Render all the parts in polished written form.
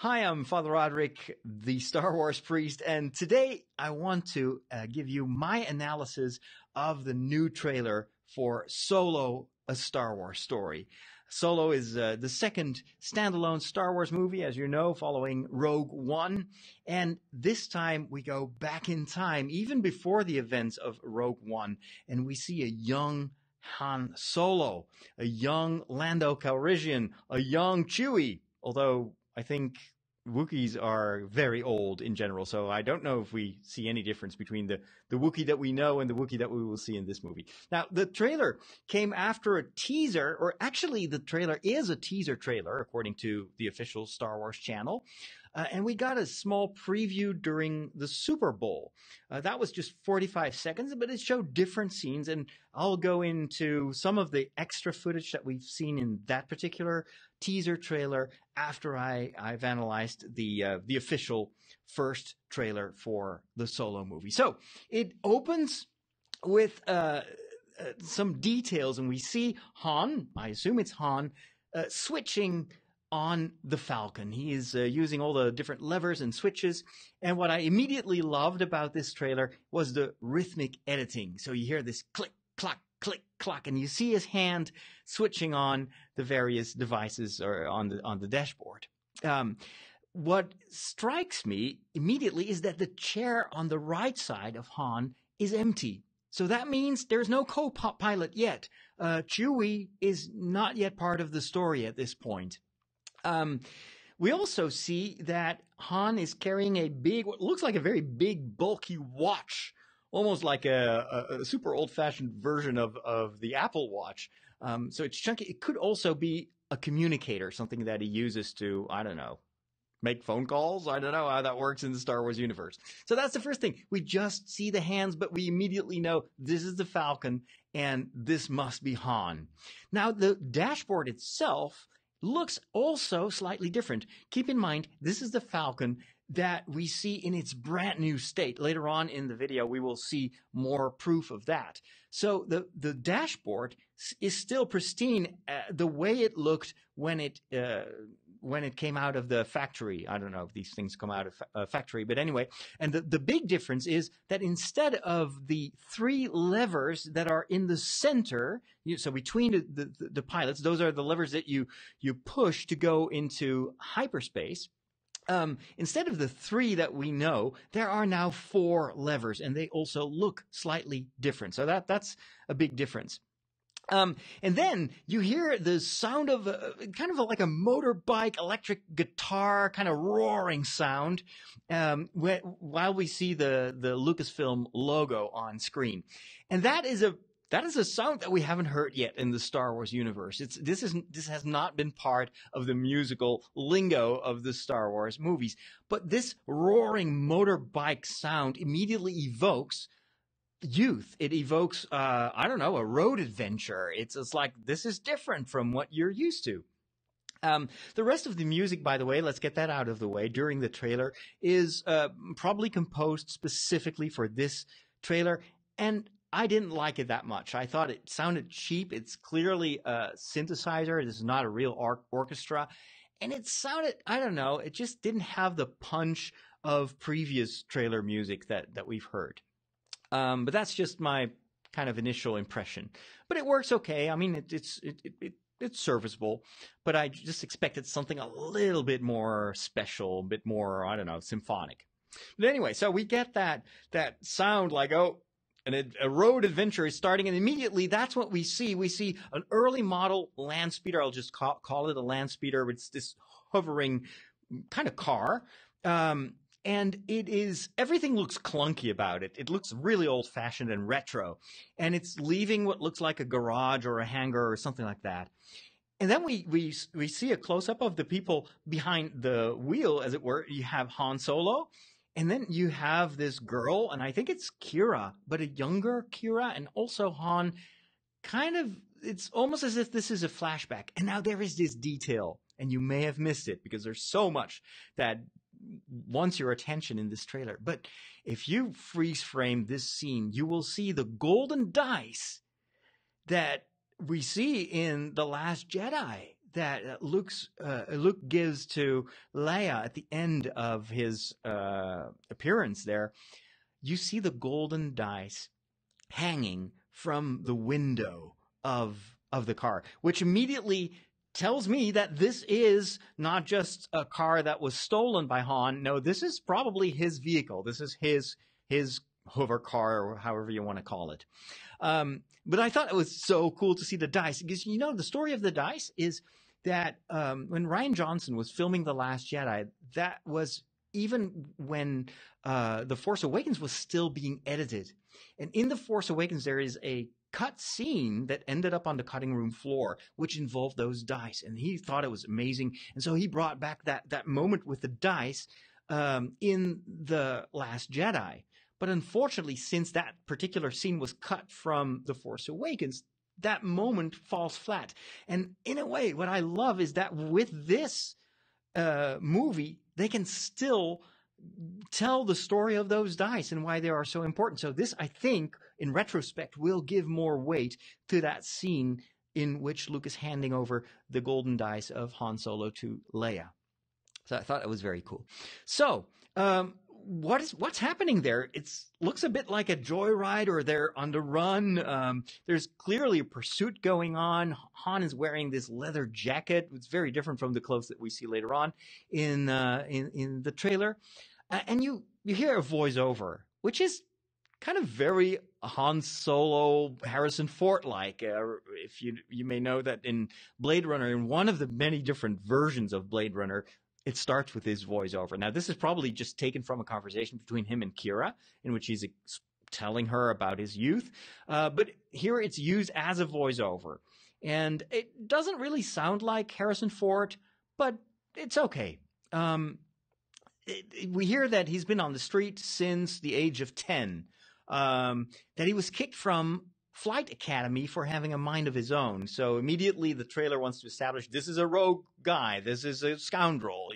Hi, I'm Father Roderick, the Star Wars priest, and today I want to give you my analysis of the new trailer for Solo, a Star Wars story. Solo is the second standalone Star Wars movie, as you know, following Rogue One. And this time we go back in time, even before the events of Rogue One, and we see a young Han Solo, a young Lando Calrissian, a young Chewie, although I think Wookiees are very old in general, so I don't know if we see any difference between the Wookiee that we know and the Wookiee that we will see in this movie. Now, the trailer came after a teaser, or actually the trailer is a teaser trailer, according to the official Star Wars channel. And we got a small preview during the Super Bowl. That was just 45 seconds, but it showed different scenes, and I'll go into some of the extra footage that we've seen in that particular teaser trailer after I've analyzed the official first trailer for the Solo movie. So it opens with some details, and we see Han, I assume it's Han, switching on the Falcon. He is using all the different levers and switches. And what I immediately loved about this trailer was the rhythmic editing. So you hear this click, clack, click, clack, and you see his hand switching on the various devices or on the dashboard. What strikes me immediately is that the chair on the right side of Han is empty. So that means there's no co-pilot yet. Chewie is not yet part of the story at this point. We also see that Han is carrying what looks like a very big, bulky watch, almost like a super old-fashioned version of the Apple Watch. So it's chunky. It could also be a communicator, something that he uses to, I don't know, make phone calls. I don't know how that works in the Star Wars universe. So that's the first thing. We just see the hands, but we immediately know this is the Falcon and this must be Han. Now, the dashboard itself looks also slightly different. Keep in mind, this is the Falcon that we see in its brand new state. Later on in the video, we will see more proof of that. So the dashboard is still pristine, the way it looked when it came out of the factory. I don't know if these things come out of a factory, but anyway. And the big difference is that instead of the three levers that are in the center, so between the pilots, those are the levers that you push to go into hyperspace. Instead of the three that we know, there are now four levers, and they also look slightly different. So that's a big difference. And then you hear the sound of kind of like a motorbike electric guitar kind of roaring sound while we see the Lucasfilm logo on screen. And that is a sound that we haven't heard yet in the Star Wars universe. This has not been part of the musical lingo of the Star Wars movies. But this roaring motorbike sound immediately evokes youth. It evokes, I don't know, a road adventure. It's like, this is different from what you're used to. The rest of the music, by the way, let's get that out of the way, during the trailer is probably composed specifically for this trailer. And I didn't like it that much. I thought it sounded cheap. It's clearly a synthesizer. It is not a real orchestra. And it sounded, I don't know, it just didn't have the punch of previous trailer music that we've heard. But that's just my kind of initial impression. But it works okay. I mean, it's serviceable, but I just expected something a little bit more special, a bit more, I don't know, symphonic. But anyway, so we get that sound like, oh, and a road adventure is starting, and immediately that's what we see. We see an early model land speeder. I'll just call it a land speeder. It's this hovering kind of car. And everything looks clunky about it. It looks really old fashioned and retro, and it's leaving what looks like a garage or a hangar or something like that. And then we see a close up of the people behind the wheel, as it were. You have Han Solo. And then you have this girl, and I think it's Kira, but a younger Kira, and also Han. It's almost as if this is a flashback. And now there is this detail, and you may have missed it because there's so much that wants your attention in this trailer. But if you freeze frame this scene, you will see the golden dice that we see in The Last Jedi. that Luke gives to Leia at the end of his appearance there, you see the golden dice hanging from the window of the car, which immediately tells me that this is not just a car that was stolen by Han. No, this is probably his vehicle. This is his hover car, or however you want to call it. But I thought it was so cool to see the dice, because the story of the dice is that when Rian Johnson was filming The Last Jedi, that was even when The Force Awakens was still being edited. And in The Force Awakens, there is a cut scene that ended up on the cutting room floor, which involved those dice. And he thought it was amazing. And so he brought back that moment with the dice in The Last Jedi. But unfortunately, since that particular scene was cut from The Force Awakens, that moment falls flat. And in a way, what I love is that with this movie, they can still tell the story of those dice and why they are so important. So this, I think, in retrospect, will give more weight to that scene in which Luke is handing over the golden dice of Han Solo to Leia. So I thought it was very cool. So what's happening there? It looks a bit like a joyride, or they're on the run. There's clearly a pursuit going on. Han is wearing this leather jacket. It's very different from the clothes that we see later on in the trailer. And you hear a voiceover, which is kind of very Han Solo, Harrison Ford-like. If you may know that in Blade Runner, in one of the many different versions of Blade Runner, it starts with his voiceover. Now, this is probably just taken from a conversation between him and Kira, in which he's telling her about his youth. But here it's used as a voiceover. And it doesn't really sound like Harrison Ford, but it's okay. We hear that he's been on the street since the age of 10, that he was kicked from Flight Academy for having a mind of his own. So immediately the trailer wants to establish this is a rogue guy. This is a scoundrel,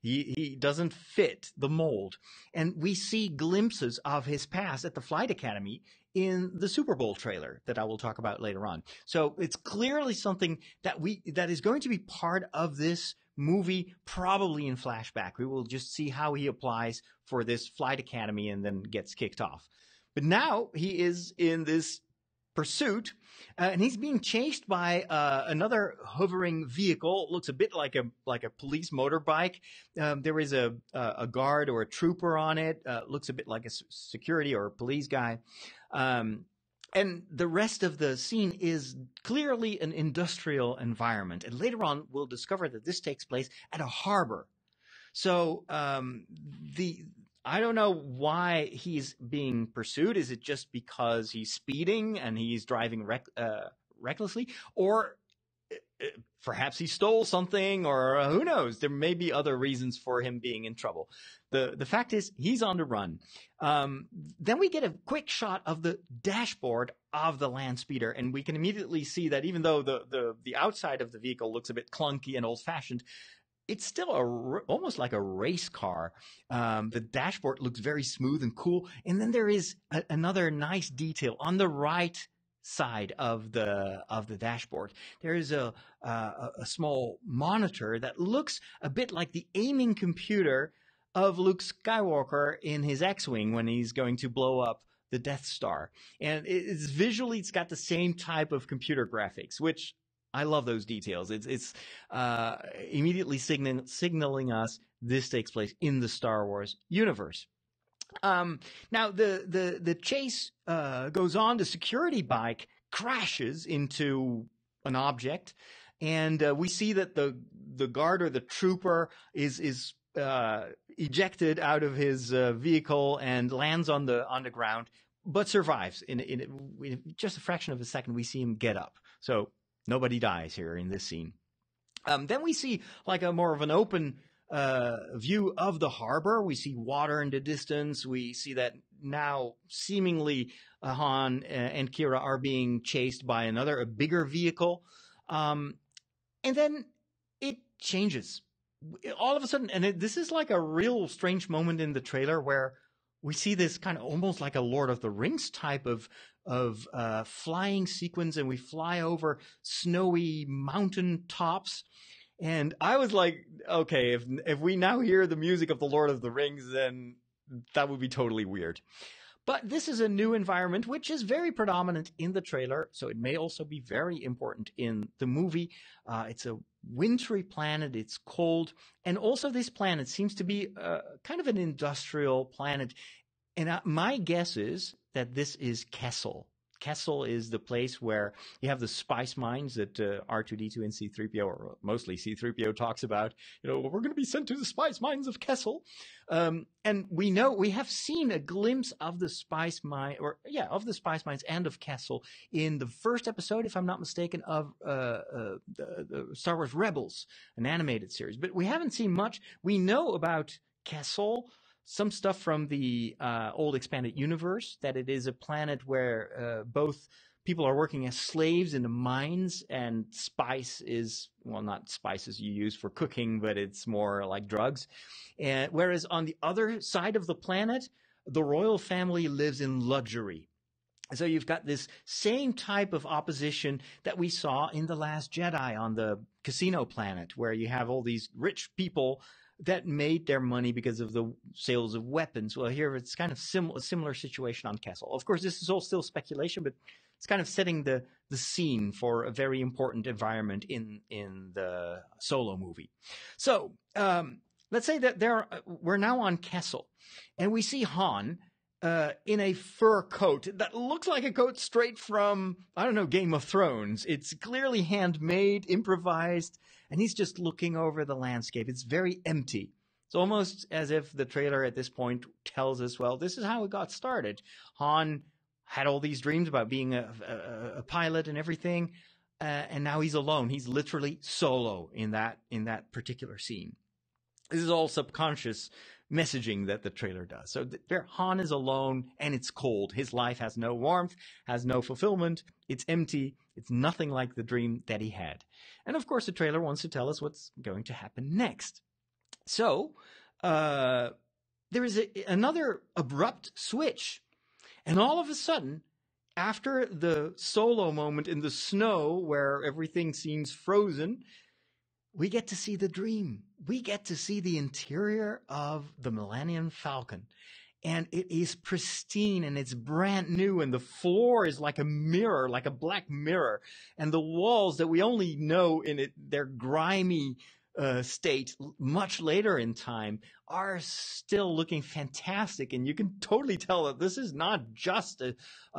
He doesn't fit the mold. And we see glimpses of his past at the Flight Academy in the Super Bowl trailer that I will talk about later on. So it's clearly something that is going to be part of this movie, probably in flashback. We will just see how he applies for this Flight Academy and then gets kicked off. But now he is in this pursuit, and he's being chased by another hovering vehicle. It looks a bit like a police motorbike. There is a guard or a trooper on it. Looks a bit like a security or a police guy. And the rest of the scene is clearly an industrial environment. And later on, we'll discover that this takes place at a harbor. So I don't know why he's being pursued. Is it just because he's speeding and he's driving recklessly? Or perhaps he stole something, or who knows? There may be other reasons for him being in trouble. The fact is, he's on the run. Then we get a quick shot of the dashboard of the land speeder, and we can immediately see that even though the outside of the vehicle looks a bit clunky and old-fashioned, it's still almost like a race car. The dashboard looks very smooth and cool. And then there is another nice detail on the right side of the dashboard. There is a small monitor that looks a bit like the aiming computer of Luke Skywalker in his X-Wing when he's going to blow up the Death Star. And it's got the same type of computer graphics, which I love those details. It's immediately signaling us this takes place in the Star Wars universe. Now the chase goes on. The security bike crashes into an object, and we see that the guard or the trooper is ejected out of his vehicle and lands on the ground, but survives. In just a fraction of a second, we see him get up. So nobody dies here in this scene. Then we see like a more of an open view of the harbor. We see water in the distance. We see that now seemingly Han and Kira are being chased by a bigger vehicle. And then it changes. All of a sudden, and this is like a real strange moment in the trailer where we see this kind of almost like a Lord of the Rings type of flying sequence, and we fly over snowy mountain tops. And I was like, okay, if we now hear the music of the Lord of the Rings, then that would be totally weird. But this is a new environment, which is very predominant in the trailer, so it may also be very important in the movie. It's a wintry planet, it's cold, and also this planet seems to be kind of an industrial planet. And my guess is that this is Kessel. Kessel is the place where you have the spice mines that R2-D2 and C-3PO, or mostly C-3PO, talks about. We're going to be sent to the spice mines of Kessel. And we have seen a glimpse of the spice mine, of the spice mines and of Kessel in the first episode, if I'm not mistaken, of the Star Wars Rebels, an animated series. But we haven't seen much. We know about Kessel, some stuff from the old expanded universe, that it is a planet where both people are working as slaves in the mines, and spice is, well, not spices you use for cooking, but it's more like drugs. And whereas on the other side of the planet, the royal family lives in luxury. So you've got this same type of opposition that we saw in The Last Jedi on the casino planet, where you have all these rich people that made their money because of the sales of weapons. Well, here it's kind of a similar situation on Kessel. Of course, this is all still speculation, but it's kind of setting the scene for a very important environment in the Solo movie. So let's say that we're now on Kessel, and we see Han in a fur coat that looks like a coat straight from, I don't know, Game of Thrones. It's clearly handmade, improvised, and he's just looking over the landscape. It's very empty. It's almost as if the trailer at this point tells us, well, this is how it got started. Han had all these dreams about being a pilot and everything, and now he's alone. He's literally solo in that particular scene. This is all subconscious messaging that the trailer does. So Han is alone, and it's cold. His life has no warmth, has no fulfillment. It's empty. It's nothing like the dream that he had. And of course, the trailer wants to tell us what's going to happen next. So there is another abrupt switch. And all of a sudden, after the Solo moment in the snow where everything seems frozen, we get to see the dream. We get to see the interior of the Millennium Falcon. And it is pristine, and it's brand new, and the floor is like a mirror, like a black mirror. And the walls that we only know in their grimy state much later in time are still looking fantastic. And you can totally tell that this is not just a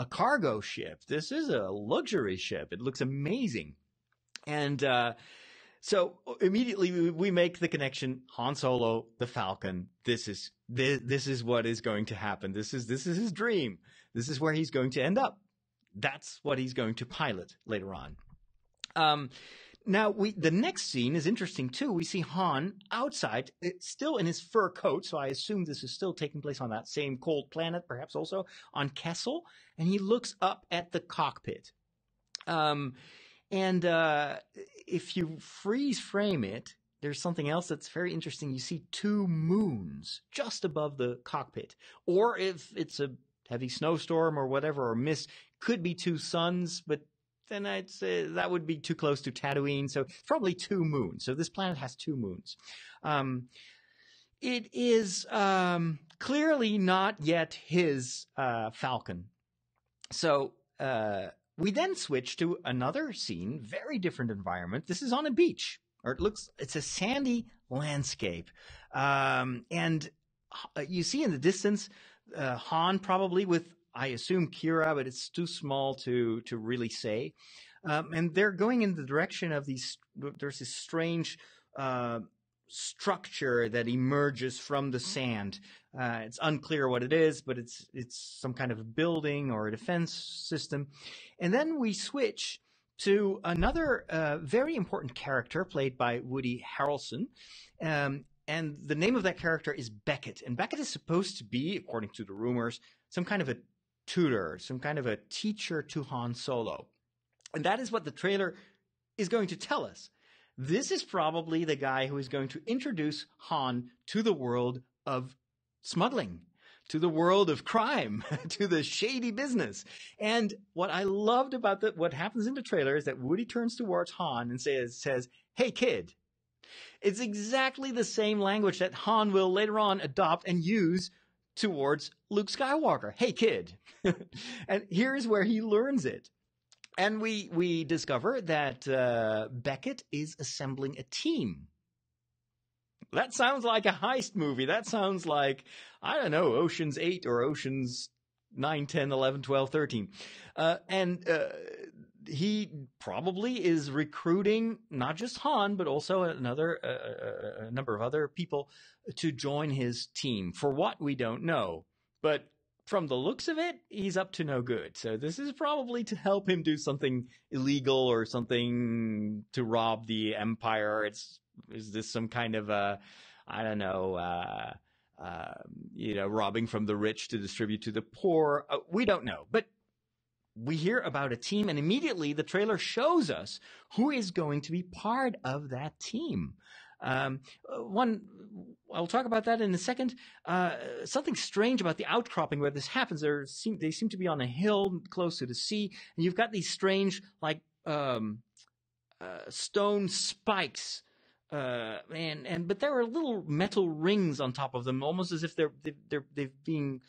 cargo ship. This is a luxury ship. It looks amazing. And so immediately we make the connection: Han Solo, the Falcon. This is what is going to happen. This is his dream. This is where he's going to end up. That's what he's going to pilot later on. Now the next scene is interesting too. We see Han outside, still in his fur coat. So I assume this is still taking place on that same cold planet, perhaps also on Kessel. And he looks up at the cockpit. And if you freeze frame it, there's something else that's very interesting. You see two moons just above the cockpit. Or if it's a heavy snowstorm or whatever, or mist, could be two suns, but then I'd say that would be too close to Tatooine. So probably two moons. So this planet has two moons. It is clearly not yet his Falcon. So we then switch to another scene, very different environment. This is on a beach, or it's a sandy landscape. And you see in the distance, Han probably with, I assume, Kira, but it's too small to really say. And they're going in the direction of there's this strange structure that emerges from the sand. It's unclear what it is, but it's some kind of a building or a defense system. And then we switch to another very important character played by Woody Harrelson. And the name of that character is Beckett. And Beckett is supposed to be, according to the rumors, some kind of a tutor, some kind of a teacher to Han Solo. And that is what the trailer is going to tell us. This is probably the guy who is going to introduce Han to the world of smuggling, to the world of crime, to the shady business. And what I loved about what happens in the trailer is that Woody turns towards Han and says, "Hey kid." It's exactly the same language that Han will later on adopt and use towards Luke Skywalker. "Hey kid." And here's where he learns it. And we discover that Beckett is assembling a team. That sounds like a heist movie. That sounds like, I don't know, Ocean's 8 or Ocean's 9, 10, 11, 12, 13. And he probably is recruiting not just Han, but also a number of other people to join his team. For what, we don't know. But from the looks of it, he's up to no good. So this is probably to help him do something illegal or something to rob the Empire. Is this some kind of robbing from the rich to distribute to the poor? We don't know. But we hear about a team, and immediately the trailer shows us who is going to be part of that team. I'll talk about that in a second. Something strange about the outcropping where this happens. They seem to be on a hill close to the sea, and you've got these strange, like, stone spikes. But there are little metal rings on top of them, almost as if they've been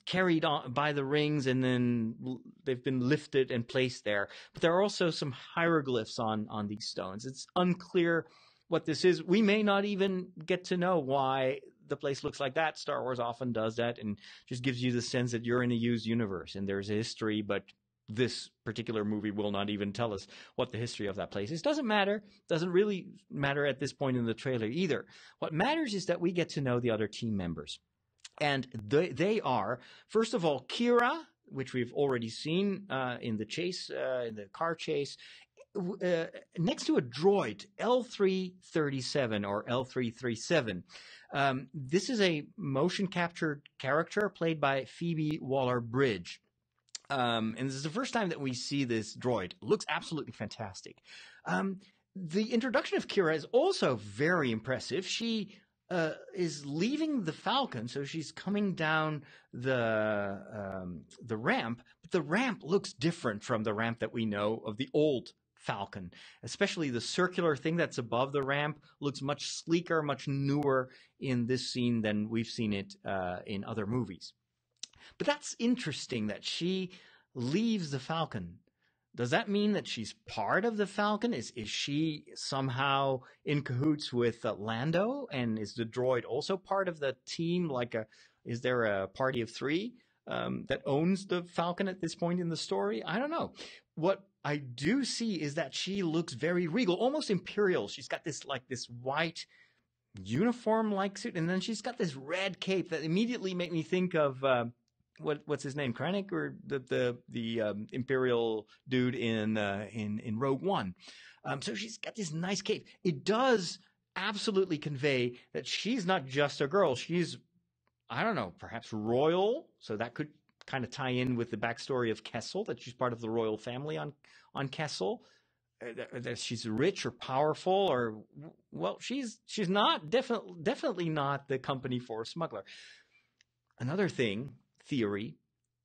carried on by the rings, and then they've been lifted and placed there. But there are also some hieroglyphs on these stones. It's unclear what this is. We may not even get to know why the place looks like that. Star Wars often does that and just gives you the sense that you're in a used universe and there's a history, but this particular movie will not even tell us what the history of that place is. Doesn't matter. Doesn't really matter at this point in the trailer either. What matters is that we get to know the other team members. And they are, first of all, Kira, which we've already seen in the chase, in the car chase, next to a droid, L337 or L337. This is a motion captured character played by Phoebe Waller-Bridge. And this is the first time that we see this droid. It looks absolutely fantastic. The introduction of Kira is also very impressive. She is leaving the Falcon, so she's coming down the ramp. But the ramp looks different from the ramp that we know of the old Falcon. Especially the circular thing that's above the ramp looks much sleeker, much newer in this scene than we've seen it in other movies. But that's interesting that she leaves the Falcon. Does that mean that she's part of the Falcon? Is she somehow in cahoots with Lando? And is the droid also part of the team? Is there a party of three that owns the Falcon at this point in the story? I don't know. What I do see is that she looks very regal, almost imperial. She's got this white uniform-like suit, and then she's got this red cape that immediately made me think of what's his name, Krennic, or the Imperial dude in Rogue One. So she's got this nice cape. It does absolutely convey that she's not just a girl. She's, I don't know, perhaps royal. So that could kind of tie in with the backstory of Kessel, that she's part of the royal family on Kessel. That she's rich or powerful, or, well, she's not definitely not the company for a smuggler. Another theory,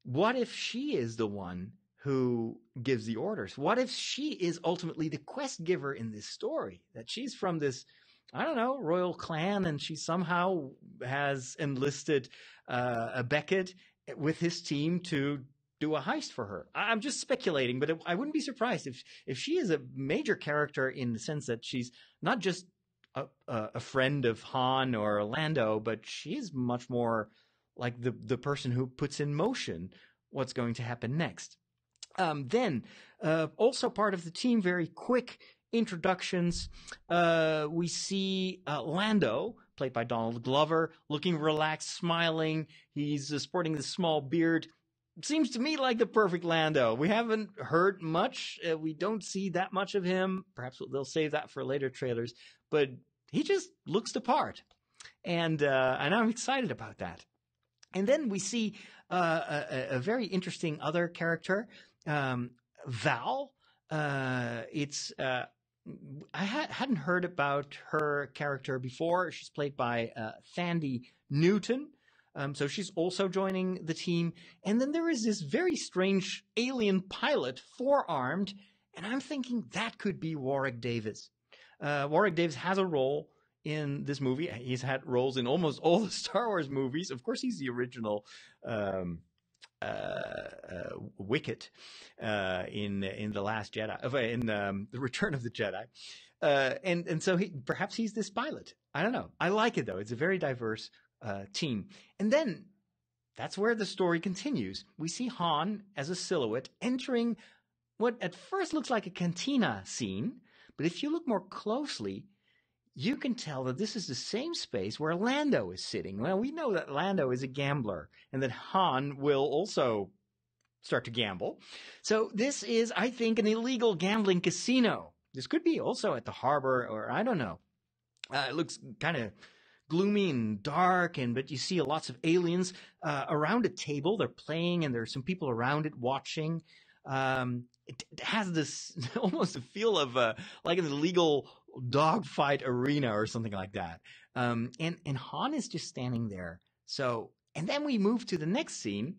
what if she is the one who gives the orders? What if she is ultimately the quest giver in this story? That she's from this, I don't know, royal clan, and she somehow has enlisted a Beckett with his team to do a heist for her. I'm just speculating, but I wouldn't be surprised if she is a major character in the sense that she's not just a friend of Han or Lando, but she's much more like the person who puts in motion what's going to happen next. Then, also part of the team, very quick introductions. We see Lando, played by Donald Glover, looking relaxed, smiling. He's sporting this small beard. Seems to me like the perfect Lando. We haven't heard much. We don't see that much of him. Perhaps they'll save that for later trailers. But he just looks the part. And I'm excited about that. And then we see a very interesting other character, Val. I hadn't heard about her character before. She's played by Thandie Newton. So she's also joining the team. And then there is this very strange alien pilot, four-armed, and I'm thinking that could be Warwick Davis. Warwick Davis has a role in this movie. He's had roles in almost all the Star Wars movies. Of course, he's the original Wicket in The Last Jedi, in The Return of the Jedi. And so perhaps he's this pilot. I don't know. I like it, though. It's a very diverse team. And then that's where the story continues. We see Han as a silhouette entering what at first looks like a cantina scene, but if you look more closely, you can tell that this is the same space where Lando is sitting. Well, we know that Lando is a gambler and that Han will also start to gamble. So this is, I think, an illegal gambling casino. This could be also at the harbor, or I don't know. It looks kind of gloomy and dark, but you see lots of aliens around a table. They're playing, and there's some people around it watching. It has this almost a feel of like an illegal dogfight arena or something like that. And Han is just standing there. So, and then we move to the next scene,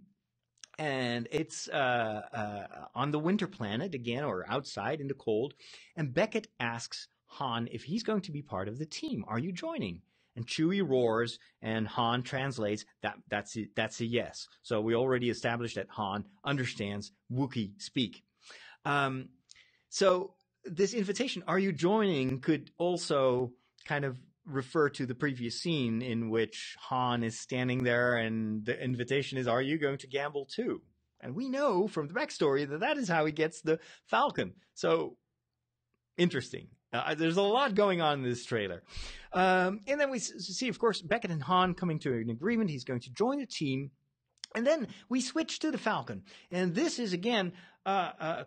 and it's on the winter planet again, or outside in the cold. And Beckett asks Han if he's going to be part of the team. Are you joining? And Chewie roars, and Han translates that's a yes. So we already established that Han understands Wookiee speak. So this invitation, are you joining, could also kind of refer to the previous scene in which Han is standing there and the invitation is, are you going to gamble too? And we know from the backstory that is how he gets the Falcon. So interesting. There's a lot going on in this trailer. And then we see, of course, Beckett and Han coming to an agreement. He's going to join the team. And then we switch to the Falcon. And this is, again,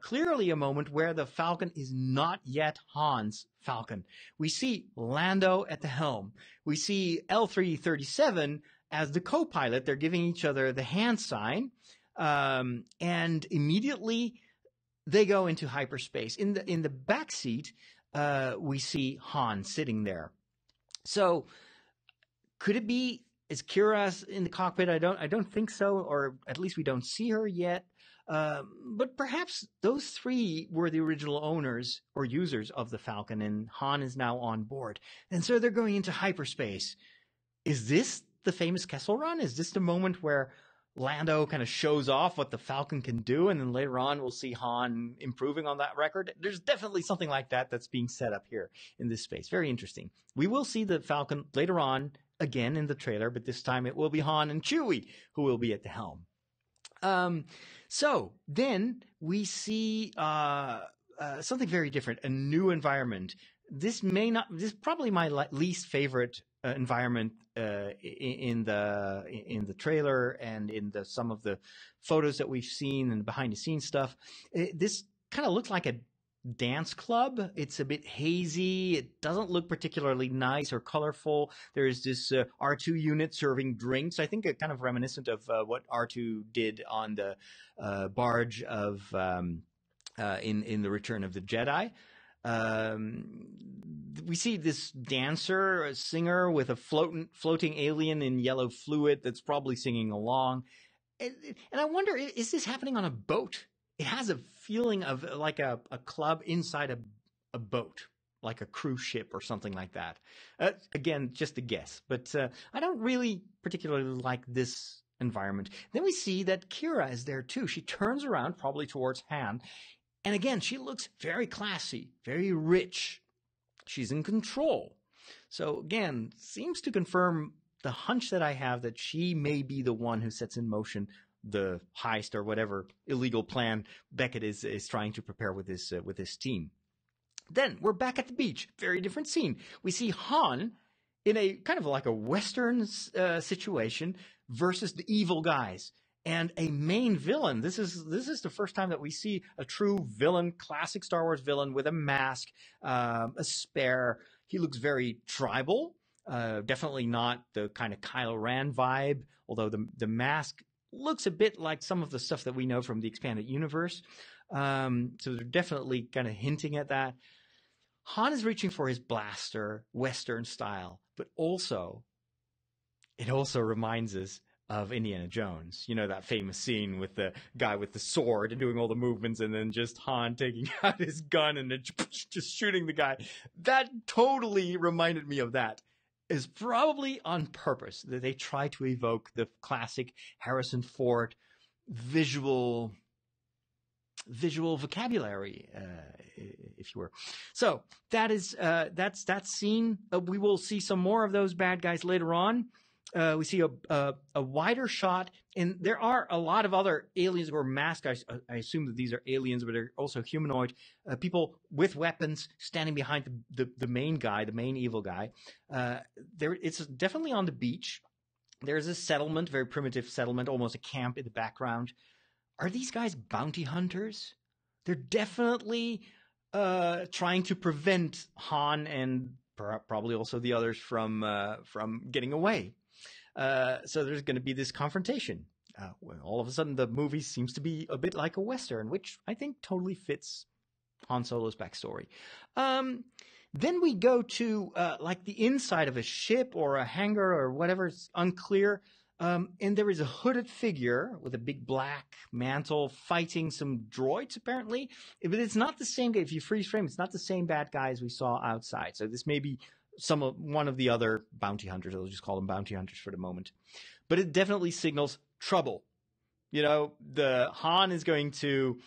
clearly a moment where the Falcon is not yet Han's Falcon. We see Lando at the helm. We see L3-37 as the co-pilot. They're giving each other the hand sign. And immediately they go into hyperspace. In the back seat, we see Han sitting there. So could it be, is Kira in the cockpit? I don't think so, or at least we don't see her yet. But perhaps those three were the original owners or users of the Falcon, and Han is now on board. And so they're going into hyperspace. Is this the famous Kessel Run? Is this the moment where Lando kind of shows off what the Falcon can do, and then later on we'll see Han improving on that record? There's definitely something like that that's being set up here in this space. Very interesting. We will see the Falcon later on again in the trailer, but this time it will be Han and Chewie who will be at the helm. So then we see something very different, a new environment. This is probably my least favorite environment in the trailer and in some of the photos that we've seen and behind the scenes stuff. This kind of looks like a dance club. It's a bit hazy. It doesn't look particularly nice or colorful. There's this R2 unit serving drinks. I think kind of reminiscent of what R2 did on the barge of in The Return of the Jedi. We see this dancer, a singer with a floating alien in yellow fluid that's probably singing along. And I wonder, is this happening on a boat? It has a feeling of like a club inside a boat, like a cruise ship or something like that. Again, just a guess, but I don't really particularly like this environment. Then we see that Kira is there too. She turns around, probably towards Han, and again, she looks very classy, very rich. She's in control. So again, seems to confirm the hunch that I have that she may be the one who sets in motion the heist or whatever illegal plan Beckett is trying to prepare with this team. Then we're back at the beach. Very different scene. We see Han in a kind of like a Western situation versus the evil guys and a main villain. This is the first time that we see a true villain, classic Star Wars villain with a mask, a spear. He looks very tribal. Definitely not the kind of Kylo Ren vibe, although the mask looks a bit like some of the stuff that we know from the expanded universe. So they're definitely kind of hinting at that. Han is reaching for his blaster, Western style, but it also reminds us of Indiana Jones. You know, that famous scene with the guy with the sword and doing all the movements, and then just Han taking out his gun and then just shooting the guy. That totally reminded me of that. Is probably on purpose that they try to evoke the classic Harrison Ford visual vocabulary, if you were. So that's that scene. We will see some more of those bad guys later on. We see a wider shot, and there are a lot of other aliens or masked. I assume that these are aliens, but they're also humanoid people with weapons standing behind the main guy, the main evil guy. It's definitely on the beach. There's a settlement, very primitive settlement, almost a camp in the background. Are these guys bounty hunters? They're definitely trying to prevent Han and probably also the others from getting away. So there's going to be this confrontation. When all of a sudden, the movie seems to be a bit like a Western, which I think totally fits Han Solo's backstory. Then we go to like the inside of a ship or a hangar or whatever. It's unclear. And there is a hooded figure with a big black mantle fighting some droids, apparently. But it's not the same guy. If you freeze frame, it's not the same bad guys we saw outside. So this may be one of the other bounty hunters. I'll just call them bounty hunters for the moment. But it definitely signals trouble. You know, the Han is going to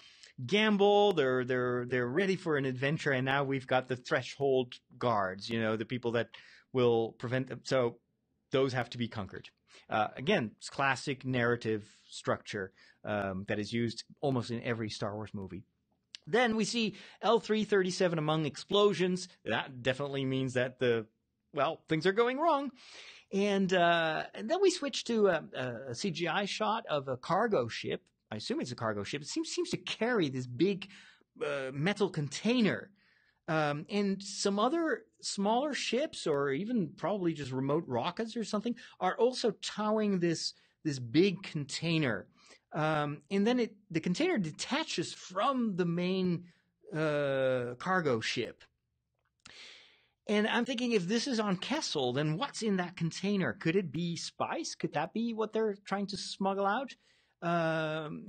gamble. They're ready for an adventure, and now we've got the threshold guards. You know, the people that will prevent them. So those have to be conquered. Again, it's classic narrative structure that is used almost in every Star Wars movie. Then we see L3-37 among explosions. That definitely means that things are going wrong. And then we switch to a CGI shot of a cargo ship. I assume it's a cargo ship. It seems to carry this big metal container. And some other smaller ships, or even probably just remote rockets or something, are also towing this big container. And then the container detaches from the main cargo ship. And I'm thinking, if this is on Kessel, then what's in that container? Could it be spice? Could that be what they're trying to smuggle out?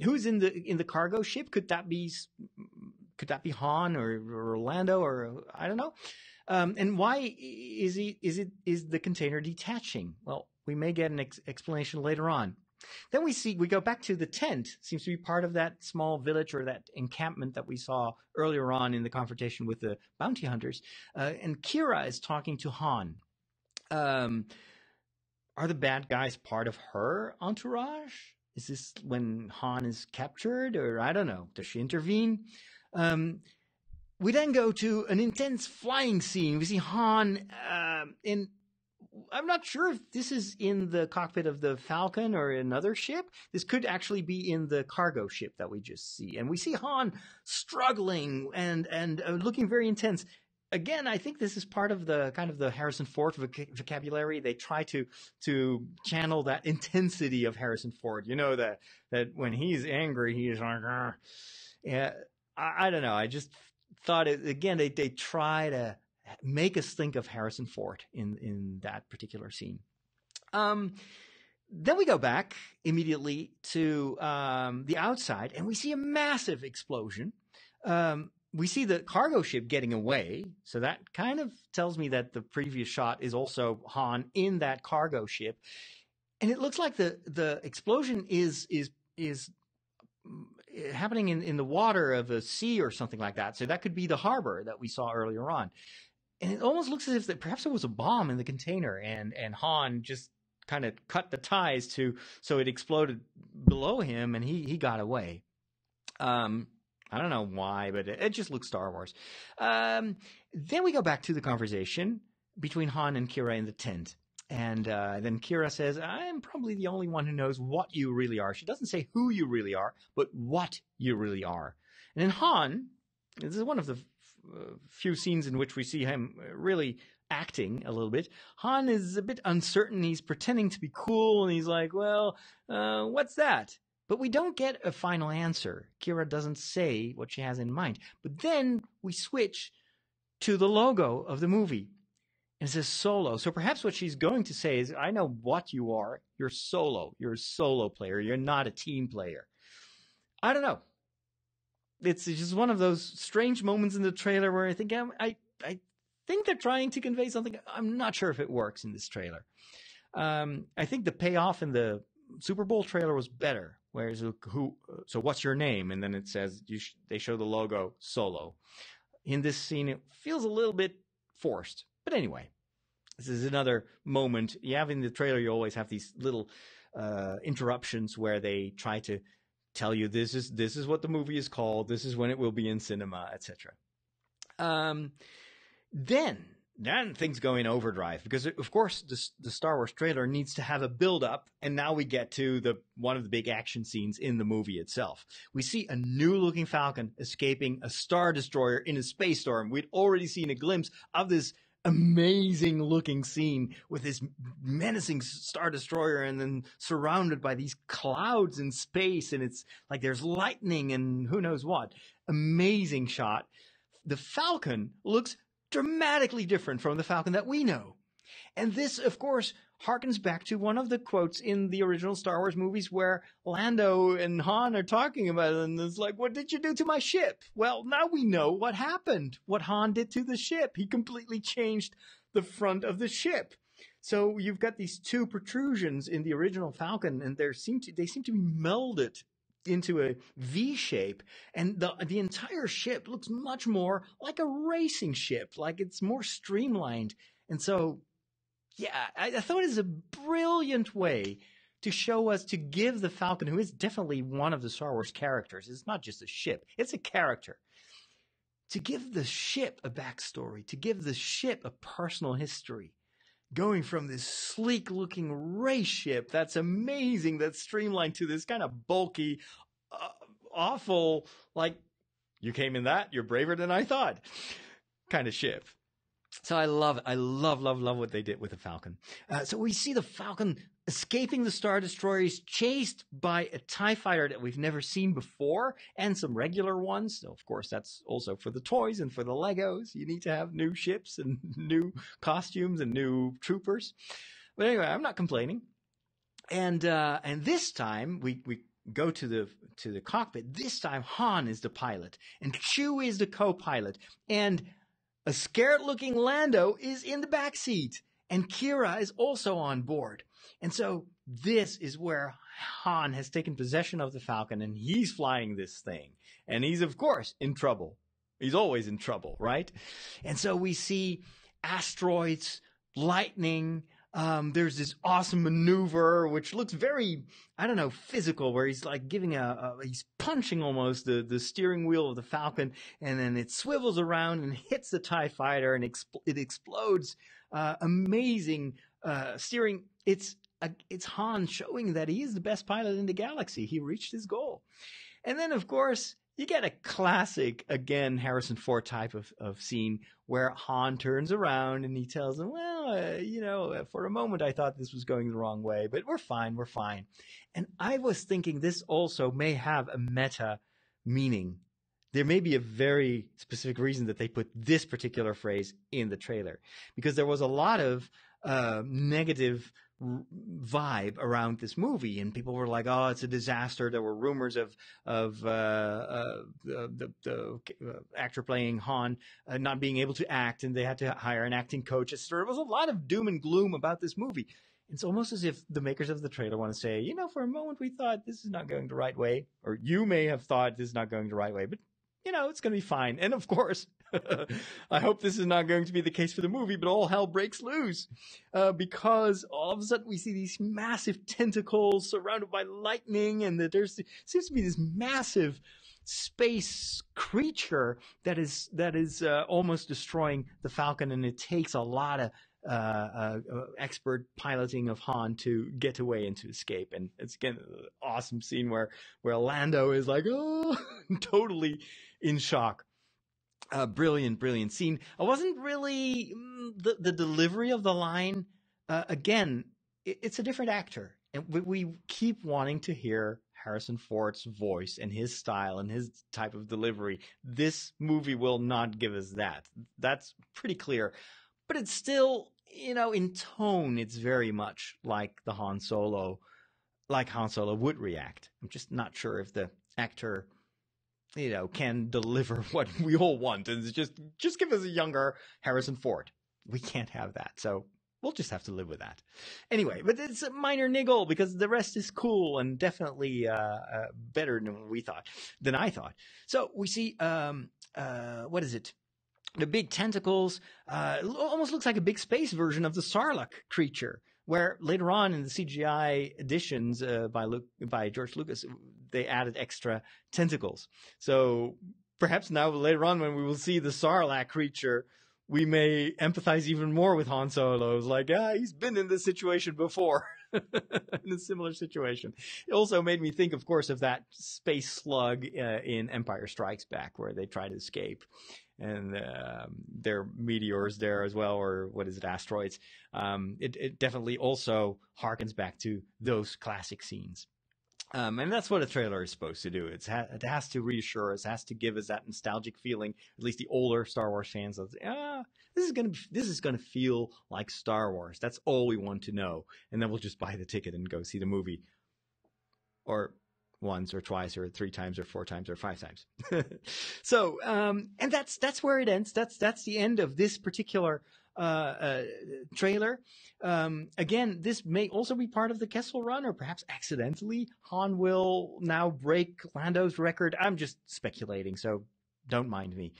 Who's in the cargo ship? Could that be Han or Orlando, or I don't know? And why is the container detaching? Well, we may get an explanation later on. Then we go back to the tent. Seems to be part of that small village or that encampment that we saw earlier on in the confrontation with the bounty hunters. And Kira is talking to Han. Are the bad guys part of her entourage? Is this when Han is captured, or I don't know? Does she intervene? We then go to an intense flying scene. We see Han I'm not sure if this is in the cockpit of the Falcon or another ship. This could actually be in the cargo ship that we just see. And we see Han struggling and looking very intense. Again, I think this is part of the kind of the Harrison Ford vocabulary. They try to channel that intensity of Harrison Ford. You know, that when he's angry, he's like, yeah, I don't know. I just thought they try to make us think of Harrison Ford in that particular scene. Then we go back immediately to the outside, and we see a massive explosion. We see the cargo ship getting away, so that kind of tells me that the previous shot is also Han in that cargo ship, and it looks like the explosion is happening in the water of a sea or something like that. So that could be the harbor that we saw earlier on. And it almost looks as if that perhaps there was a bomb in the container, and Han just kind of cut the ties so it exploded below him, and he got away. I don't know why, but it just looks Star Wars. Then we go back to the conversation between Han and Kira in the tent. And then Kira says, I'm probably the only one who knows what you really are. She doesn't say who you really are, but what you really are. And then Han, this is one of the few scenes in which we see him really acting a little bit. Han is a bit uncertain. He's pretending to be cool, and he's like, well, what's that? But we don't get a final answer. Kira doesn't say what she has in mind. But then we switch to the logo of the movie. And it says Solo. So perhaps what she's going to say is, I know what you are. You're solo. You're a solo player. You're not a team player. I don't know. It's just one of those strange moments in the trailer where I think I think they're trying to convey something. I'm not sure if it works in this trailer. I think the payoff in the Super Bowl trailer was better. Whereas so what's your name? And then it says they show the logo Solo. In this scene, it feels a little bit forced. But anyway, this is another moment. You have in the trailer, you always have these little interruptions where they try to tell you this is what the movie is called. This is when it will be in cinema, etc. Then things go in overdrive because, of course, the Star Wars trailer needs to have a build-up, and now we get to one of the big action scenes in the movie itself. We see a new-looking Falcon escaping a Star Destroyer in a space storm. We'd already seen a glimpse of this amazing-looking scene with this menacing Star Destroyer and then surrounded by these clouds in space, and it's like there's lightning and who knows what. Amazing shot. The Falcon looks dramatically different from the Falcon that we know. And this, of course, harkens back to one of the quotes in the original Star Wars movies where Lando and Han are talking about it, and it's like, what did you do to my ship? Well, now we know what happened, what Han did to the ship. He completely changed the front of the ship. So you've got these two protrusions in the original Falcon, and they seem to be melded into a V shape, and the entire ship looks much more like a racing ship, like it's more streamlined. And so, yeah, I thought it was a brilliant way to show us, to give the Falcon, who is definitely one of the Star Wars characters, it's not just a ship, it's a character, to give the ship a backstory, to give the ship a personal history. Going from this sleek-looking race ship that's amazing, that's streamlined, to this kind of bulky, awful, like, you came in that, you're braver than I thought, kind of ship. So I love it. I love what they did with the Falcon. So we see the Falcon escaping the Star Destroyers, chased by a TIE fighter that we've never seen before, and some regular ones. So, of course, that's also for the toys and for the Legos. You need to have new ships and new costumes and new troopers. But anyway, I'm not complaining. And this time we go to the cockpit. This time Han is the pilot, and Chewie is the co-pilot, and a scared-looking Lando is in the back seat, and Kira is also on board. And so this is where Han has taken possession of the Falcon, and he's flying this thing. And he's, of course, in trouble. He's always in trouble, right? And so we see asteroids, lightning. There's this awesome maneuver, which looks very, I don't know, physical, where he's like giving he's punching almost the steering wheel of the Falcon, and then it swivels around and hits the TIE fighter, and it explodes. Amazing steering. It's Han showing that he is the best pilot in the galaxy. He reached his goal. And then, of course, you get a classic, again, Harrison Ford type of scene where Han turns around and he tells him, well, for a moment I thought this was going the wrong way, but we're fine. And I was thinking this also may have a meta meaning. There may be a very specific reason that they put this particular phrase in the trailer, because there was a lot of negative vibe around this movie, and people were like, "Oh, it's a disaster." There were rumors of the actor playing Han not being able to act, and they had to hire an acting coach. There was a lot of doom and gloom about this movie. It's almost as if the makers of the trailer want to say, for a moment we thought this is not going the right way, or you may have thought this is not going the right way, but it's going to be fine. And of course, I hope this is not going to be the case for the movie, but all hell breaks loose because all of a sudden we see these massive tentacles surrounded by lightning, and that there seems to be this massive space creature that is almost destroying the Falcon, and it takes a lot of expert piloting of Han to get away and to escape. And it's again an awesome scene where Lando is like, oh, totally in shock. Brilliant scene. I wasn't really the delivery of the line. Again, it's a different actor, and we keep wanting to hear Harrison Ford's voice and his style and his type of delivery. This movie will not give us that. That's pretty clear. but it's still, in tone, it's very much like Han Solo would react. I'm just not sure if the actor, can deliver what we all want. And it's just give us a younger Harrison Ford. We can't have that. So we'll just have to live with that. Anyway, but it's a minor niggle because the rest is cool and definitely better than I thought. So we see, what is it? The big tentacles, almost looks like a big space version of the Sarlacc creature, where later on in the CGI editions by George Lucas, they added extra tentacles. So perhaps now later on when we will see the Sarlacc creature, we may empathize even more with Han Solo. It's like, he's been in this situation before, in a similar situation. It also made me think, of course, of that space slug in Empire Strikes Back, where they try to escape. And there are meteors there as well, or what is it, asteroids. It definitely also harkens back to those classic scenes. And that's what a trailer is supposed to do. It has to reassure us, has to give us that nostalgic feeling, at least the older Star Wars fans, that, this is gonna feel like Star Wars. That's all we want to know. And then we'll just buy the ticket and go see the movie. Or once or twice or 3 times or 4 times or 5 times. So, and that's where it ends. That's the end of this particular trailer. Again, this may also be part of the Kessel Run, or perhaps accidentally Han will now break Lando's record. I'm just speculating, so don't mind me.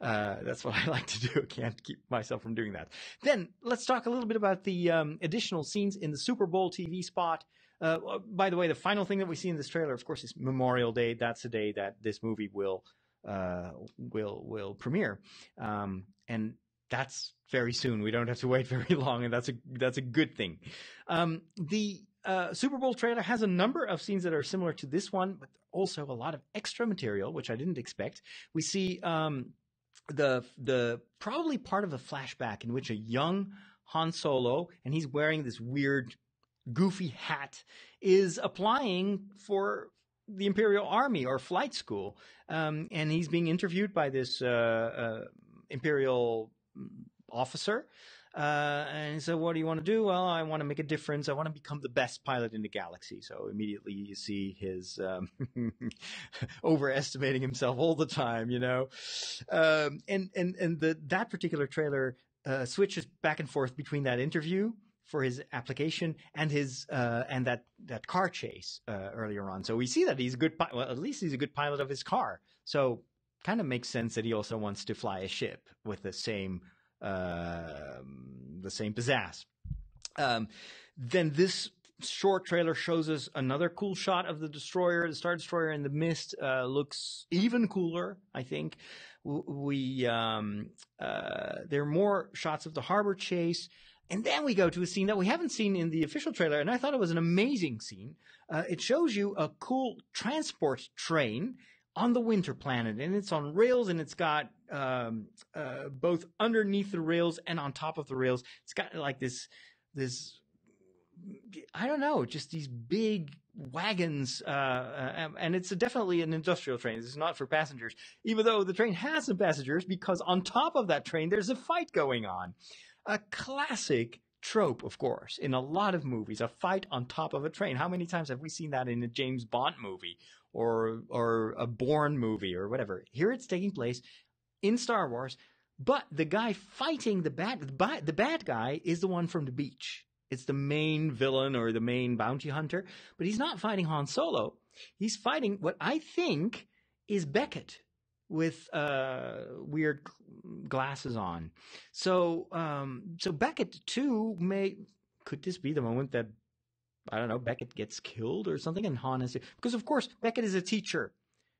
That's what I like to do. I can't keep myself from doing that. Then let's talk a little bit about the additional scenes in the Super Bowl TV spot. By the way, the final thing that we see in this trailer, of course, is Memorial Day. That's the day that this movie will premiere, and that's very soon. We don't have to wait very long, and that's a good thing. The Super Bowl trailer has a number of scenes that are similar to this one, but also a lot of extra material, which I didn't expect. We see the probably part of a flashback in which a young Han Solo, and he's wearing this weird goofy hat, is applying for the Imperial Army or flight school. And he's being interviewed by this Imperial officer. And so what do you want to do? Well, I want to make a difference. I want to become the best pilot in the galaxy. So immediately you see his overestimating himself all the time, and that particular trailer switches back and forth between that interview for his application and his and that car chase earlier on. So we see that he's a good at least he's a good pilot of his car. So kind of makes sense that he also wants to fly a ship with the same pizzazz. Then this short trailer shows us another cool shot of the destroyer, the Star Destroyer in the mist. Looks even cooler, I think. There are more shots of the harbor chase. And then we go to a scene that we haven't seen in the official trailer, and I thought it was an amazing scene. It shows you a cool transport train on the Winter Planet, and it's on rails, and it's got both underneath the rails and on top of the rails. It's got like this I don't know, just these big wagons, and it's definitely an industrial train. This is not for passengers, even though the train has some passengers, because on top of that train there's a fight going on. A classic trope, of course, in a lot of movies, a fight on top of a train. How many times have we seen that in a James Bond movie or a Bourne movie or whatever? Here it's taking place in Star Wars, but the guy fighting the bad guy is the one from the beach. It's the main villain or the main bounty hunter, but he's not fighting Han Solo. He's fighting what I think is Beckett with weird glasses on. So Beckett too could this be the moment that, I don't know, Beckett gets killed or something, and Han is, because of course Beckett is a teacher,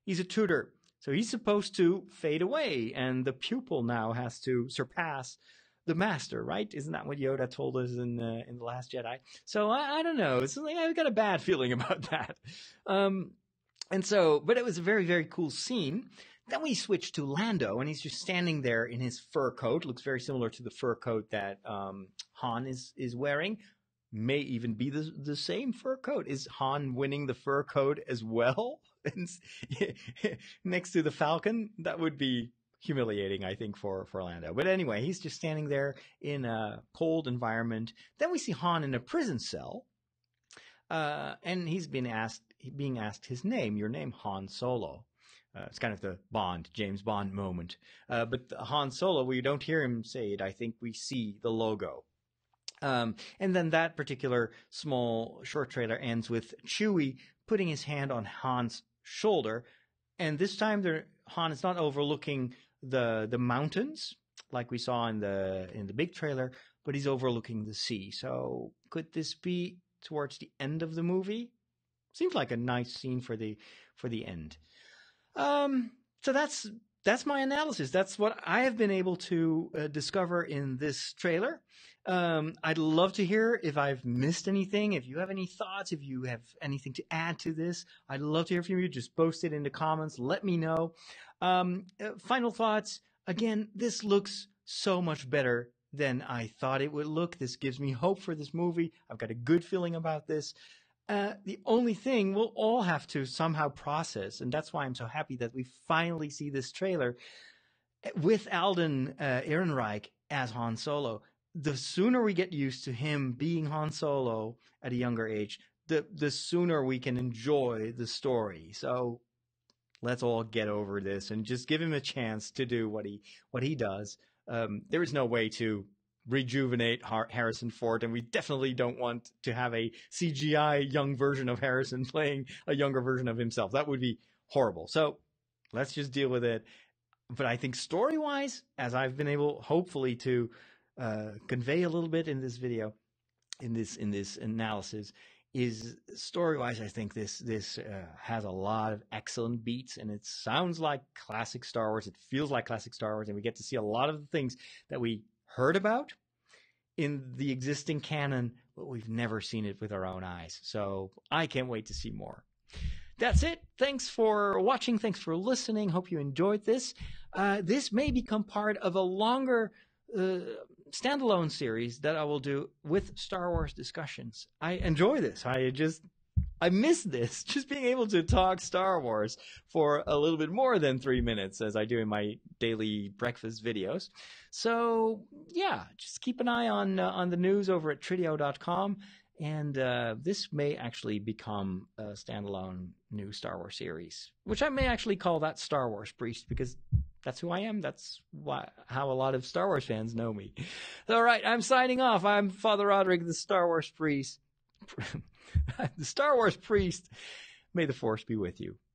he's a tutor, so he's supposed to fade away, and the pupil now has to surpass the master, right? Isn't that what Yoda told us in The Last Jedi? So I don't know. It's like, I've got a bad feeling about that. And so, but it was a very, very cool scene. Then we switch to Lando, and he's just standing there in his fur coat. Looks very similar to the fur coat that Han is wearing. May even be the same fur coat. Is Han winning the fur coat as well? Next to the Falcon? That would be humiliating, I think, for Lando. But anyway, he's just standing there in a cold environment. Then we see Han in a prison cell, and he's being asked his name. Your name, Han Solo. It's kind of the James Bond moment. But Han Solo, we don't hear him say it. I think we see the logo. And then that particular small short trailer ends with Chewie putting his hand on Han's shoulder. And this time Han is not overlooking the mountains like we saw in the big trailer, but he's overlooking the sea. So could this be towards the end of the movie? Seems like a nice scene for the end. So that's my analysis. That's what I have been able to discover in this trailer. I'd love to hear if I've missed anything. If you have any thoughts, if you have anything to add to this, I'd love to hear from you. Just post it in the comments. Let me know. Final thoughts. Again, this looks so much better than I thought it would look. This gives me hope for this movie. I've got a good feeling about this. The only thing we'll all have to somehow process, and that's why I'm so happy that we finally see this trailer with Alden Ehrenreich as Han Solo. The sooner we get used to him being Han Solo at a younger age, the sooner we can enjoy the story. So let's all get over this and just give him a chance to do what he does. There is no way to rejuvenate Harrison Ford, and we definitely don't want to have a CGI young version of Harrison playing a younger version of himself. That would be horrible. So let's just deal with it. But I think story-wise, as I've been able, hopefully, to convey a little bit in this video, in this analysis, is story-wise, I think this has a lot of excellent beats, and it sounds like classic Star Wars. It feels like classic Star Wars, and we get to see a lot of the things that we heard about in the existing canon, but we've never seen it with our own eyes. So I can't wait to see more. That's it. Thanks for watching. Thanks for listening. Hope you enjoyed this. This may become part of a longer standalone series that I will do with Star Wars discussions. I enjoy this. I miss this, just being able to talk Star Wars for a little bit more than 3 minutes, as I do in my daily breakfast videos. So yeah, just keep an eye on the news over at Tridio.com, and this may actually become a standalone new Star Wars series, which I may actually call that Star Wars Priest, because that's who I am. That's how a lot of Star Wars fans know me. All right, I'm signing off. I'm Father Roderick, the Star Wars Priest. The Star Wars Priest. May the Force be with you.